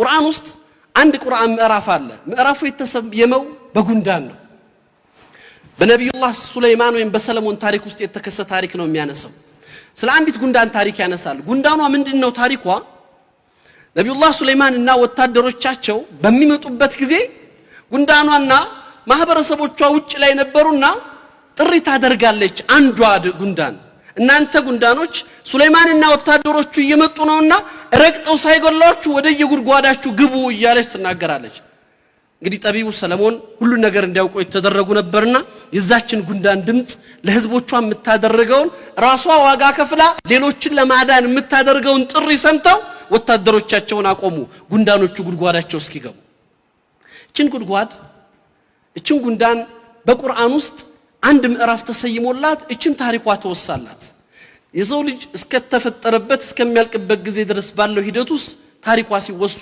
ቁርአን ውስጥ አንድ ቁርአን ምዕራፍ አለ ምዕራፉ የተሰየመው በጉንዳን ነው በነብዩላህ ሱለይማን ወይም በሰለሞን ታሪክ ውስጥ የተከሰተ ታሪክ ነው የሚያነሳው ስለ አንዲት ጉንዳን ታሪክ ያነሳል ጉንዳኗ ምንድነው ታሪኳ ነብዩላህ ሱለይማን እና ወታደሮቻቸው በሚመጡበት ጊዜ ጉንዳኗና ማህበረሰቦቿ ውጭ ላይ ነበሩና ጥሪ ታደርጋለች አንዷ ጉንዳን እናንተ ጉንዳኖች ሱለይማንና ወታደሮቹ እየመጡ ነውና ረግጠው ሳይገሏችሁ ወደ የጉድጓዳችሁ ግቡ እያለች ትናገራለች እንግዲህ ጠቢቡ ሰለሞን ሁሉ ነገር እንዲያውቁ የተደረጉ ነበርና የዛችን ጉንዳን ድምጽ ለህዝቦቿ የምታደርገውን ራሷ ዋጋ ከፍላ ሌሎችን ለማዳን የምታደርገውን ጥሪ ሰምተው ወታደሮቻቸውን አቆሙ ጉንዳኖቹ ጉድጓዳቸው እስኪገቡ እችን ጉንዳን በቁርአን ውስጥ አንድ ምዕራፍ ተሰይሞላት እችን ታሪኳ ተወሳላት የሰው ልጅ እስከተፈጠረበት እስከሚያልቅበት ጊዜ ድረስ ባለው ሂደቱስ ታሪኳ ሲወሷ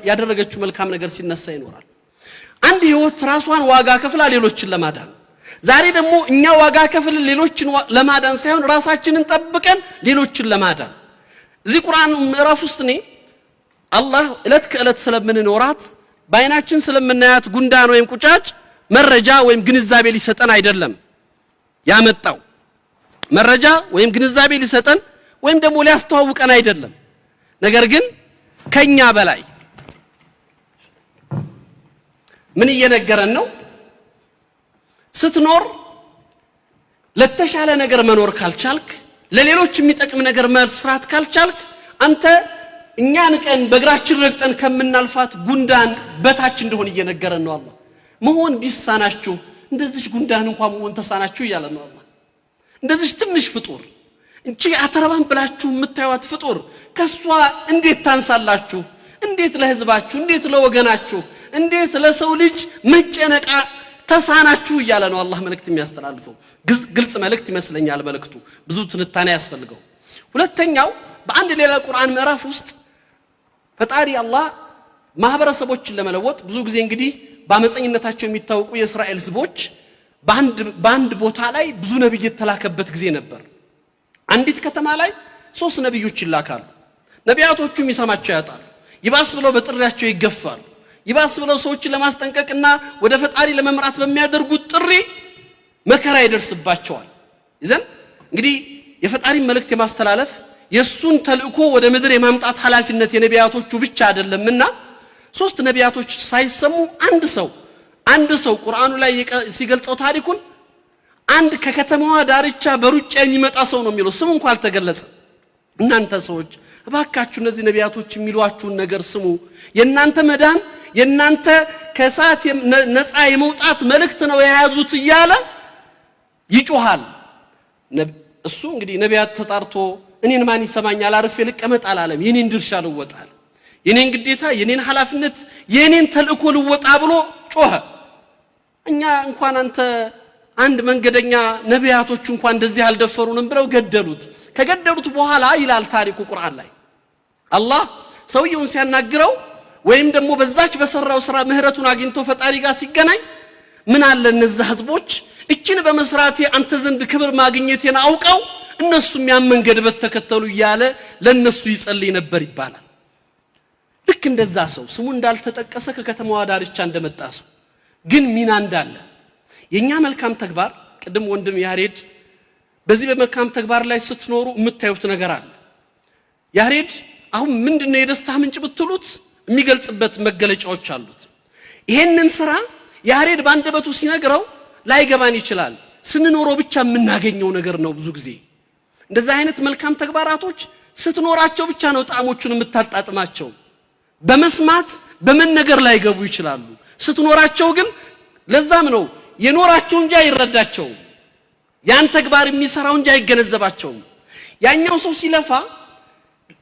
ያደረገችው መልካም ነገር ሲነሳ ይኖራል አንድ ህይወት ራሷን ዋጋ ከፍላ ሌሎችን ለማዳን ዛሬ ደግሞ እኛ ዋጋ ከፍል ሌሎችን ለማዳን ሳይሆን ራሳችንን ጠብቀን ሌሎችን ለማዳን እዚህ ቁርአን ምዕራፍ ውስጥ ነው አላህ እለት ከእለት ስለምንኖራት ባይናችን ስለምናያት ጉንዳን ወይም ቁጫጭ መረጃ ወይም ግንዛቤ ሊሰጠን አይደለም ያመጣው መረጃ ወይም ግንዛቤ ሊሰጠን ወይም ደግሞ ሊያስተዋውቀን አይደለም ነገር ግን ከኛ በላይ ምን እየነገረን ነው ስትኖር ለተሻለ ነገር መኖር ካልቻልክ ለሌሎች የሚጠቅም ነገር መስራት ካልቻልክ አንተ እኛን ቀን በእግራችን ረግጠን ከምናልፋት ጉንዳን በታች እንደሆነ እየነገረን ነው አላህ መሆን ቢሳናችሁ እንደዚህ ጉንዳን እንኳን መሆን ተሳናችሁ እያለ ነው አላህ እንደዚህ ትንሽ ፍጡር እንቺ አተረባን ብላችሁ የምታዩት ፍጡር ከሷ እንዴት ታንሳላችሁ እንዴት ለህዝባችሁ እንዴት ለወገናችሁ እንዴት ለሰው ልጅ መጨነቃ ተሳናችሁ እያለ ነው አላህ መልእክት የሚያስተላልፈው ግልጽ መልእክት ይመስለኛል መልእክቱ ብዙ ትንታኔ ያስፈልገው ሁለተኛው በአንድ ሌላ ቁርአን ምዕራፍ ውስጥ ፈጣሪ አላህ ማህበረሰቦችን ለመለወጥ ብዙ ጊዜ እንግዲህ በአመፀኝነታቸው የሚታወቁ የእስራኤል ህዝቦች በአንድ ቦታ ላይ ብዙ ነብይ የተላከበት ጊዜ ነበር አንዲት ከተማ ላይ 3 ነብዮች ይላካሉ ነቢያቶቹ የሚሰማቸው ያጣሉ ይባስ ብለው በጥሪያቸው ይገፋሉ ይባስ ብለው ሰዎችን ለማስጠንቀቅና ወደ ፈጣሪ ለመምራት በሚያደርጉት ጥሪ መከራ ይደርስባቸዋል ይዘን እንግዲህ የፈጣሪ መልእክት የማስተላለፍ የሱን ተልእኮ ወደ ምድር የማምጣት ኃላፊነት የነቢያቶቹ ብቻ አይደለምና 3 ነቢያቶች ሳይሰሙ አንድ ሰው ቁርአኑ ላይ ሲገልጸው ታሪኩን አንድ ከከተማዋ ዳርቻ በሩጫ የሚመጣ ሰው ነው የሚለው ስሙ እንኳን አልተገለጸ እናንተ ሰዎች እባካችሁ እነዚህ ነቢያቶች የሚሏችሁን ነገር ስሙ የናንተ መዳን የናንተ ከሳት ነፃ የመውጣት መልእክት ነው የያዙት እያለ ይጮሃል እሱ እንግዲህ ነቢያት ተጣርቶ እኔን ማን ይሰማኛል አርፌ ልቀመጥ አላለም የኔን ድርሻ ልወጣል የኔን ግዴታ የኔን ኃላፊነት የኔን ተልእኮ ልወጣ ብሎ ጮኸ እኛ እንኳን አንተ አንድ መንገደኛ ነቢያቶች እንኳን እንደዚህ አልደፈሩንም ብለው ገደሉት ከገደሉት በኋላ ይላል ታሪኩ ቁርአን ላይ አላህ ሰውየውን ሲያናግረው ወይም ደግሞ በዛች በሰራው ስራ ምህረቱን አግኝቶ ፈጣሪ ጋር ሲገናኝ ምን አለ እነዚህ ህዝቦች እቺን በመስራቴ አንተ ዘንድ ክብር ማግኘቴን አውቀው እነሱም ያን መንገድ በተከተሉ ይያለ ለነሱ ይጸልይ ነበር ይባላል ልክ እንደዛ ሰው ስሙ እንዳልተጠቀሰ ከከተማዋ ዳርቻ እንደመጣ ሰው ግን ሚና እንዳለ የኛ መልካም ተግባር ቀደም ወንድም ያሬድ በዚህ በመልካም ተግባር ላይ ስትኖሩ የምታዩት ነገር አለ ያሬድ አሁን ምንድነው የደስታ ምንጭ ብትሉት የሚገልጽበት መገለጫዎች አሉት ይሄንን ስራ ያሬድ ባንደበቱ ሲነግረው ላይገባን ይችላል ስንኖረው ብቻ የምናገኘው ነገር ነው ብዙ ጊዜ እንደዛ አይነት መልካም ተግባራቶች ስትኖራቸው ብቻ ነው ጣዕሞቹን የምታጣጥማቸው በመስማት በመነገር ላይ ገቡ ይችላሉ ስትኖራቸው ግን ለዛም ነው የኖራቸው እንጂ አይረዳቸው ያን ተግባር የሚሰራው እንጂ አይገነዘባቸው ያኛው ሰው ሲለፋ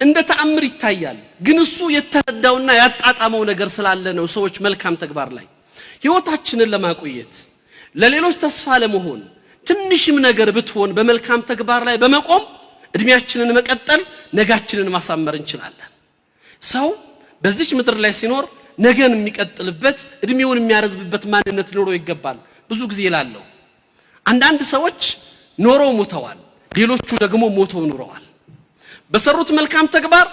እንደ ተአምር ይታያል ግን እሱ የተረዳውና ያጣጣመው ነገር ስላለ ነው ሰዎች መልካም ተግባር ላይ ህይወታችንን ለማቆየት ለሌሎች ተስፋ ለመሆን ትንሽም ነገር ብትሆን በመልካም ተግባር ላይ በመቆም እድሜያችንን መቀጠል ነጋችንን ማሳመር እንችላለን ሰው በዚች ምድር ላይ ሲኖር ነገን የሚቀጥልበት እድሜውን የሚያረዝብበት ማንነት ኖሮ ይገባል ብዙ ጊዜ ይላለው አንዳንድ ሰዎች ኖሮ ሞተዋል ሌሎቹ ደግሞ ሞተው ኑረዋል በሰሩት መልካም ተግባር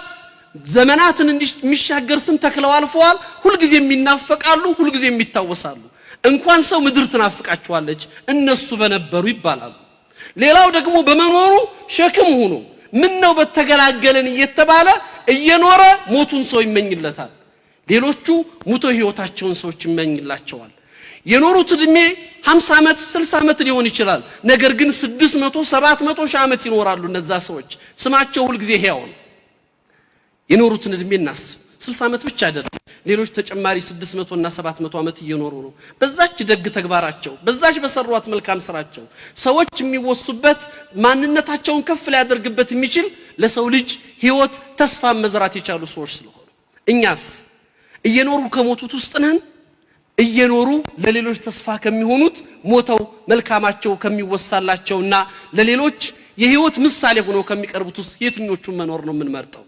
ዘመናትን የሚሻገር ስም ተክለው አልፈዋል ሁሉ ጊዜ የሚናፈቃሉ ሁሉ ጊዜ የሚታወሳሉ እንኳን ሰው ምድር ትናፍቃቸዋለች እነሱ በነበሩ ይባላሉ ሌላው ደግሞ በመኖሩ ሸክም ሆኖ ምን ነው በተገላገለን እየተባለ እየኖረ ሞቱን ሰው ይመኝለታል ሌሎቹ ሙቶ ህይወታቸውን ሰዎች ይመኝላቸዋል የኖሩት እድሜ 50 ዓመት 60 ዓመት ሊሆን ይችላል ነገር ግን 600 700 ሺህ ዓመት ይኖራሉ እነዛ ሰዎች ስማቸው ሁሉ ጊዜ ሕያው ነው የኖሩትን እድሜ እናስብ 60 ዓመት ብቻ አይደለም ሌሎች ተጨማሪ 600 እና 700 ዓመት እየኖሩ ነው በዛች ደግ ተግባራቸው በዛች በሰሩት መልካም ስራቸው ሰዎች የሚወሱበት ማንነታቸውን ከፍ ሊያደርግበት የሚችል ለሰው ልጅ ህይወት ተስፋ መዝራት የቻሉ ሰዎች ስለሆኑ እኛስ እየኖሩ ከሞቱት ውስጥ ነን እየኖሩ ለሌሎች ተስፋ ከሚሆኑት ሞተው መልካማቸው ከሚወሳላቸውና ለሌሎች የህይወት ምሳሌ ሆነው ከሚቀርቡት ውስጥ የትኞቹን መኖር ነው የምንመርጠው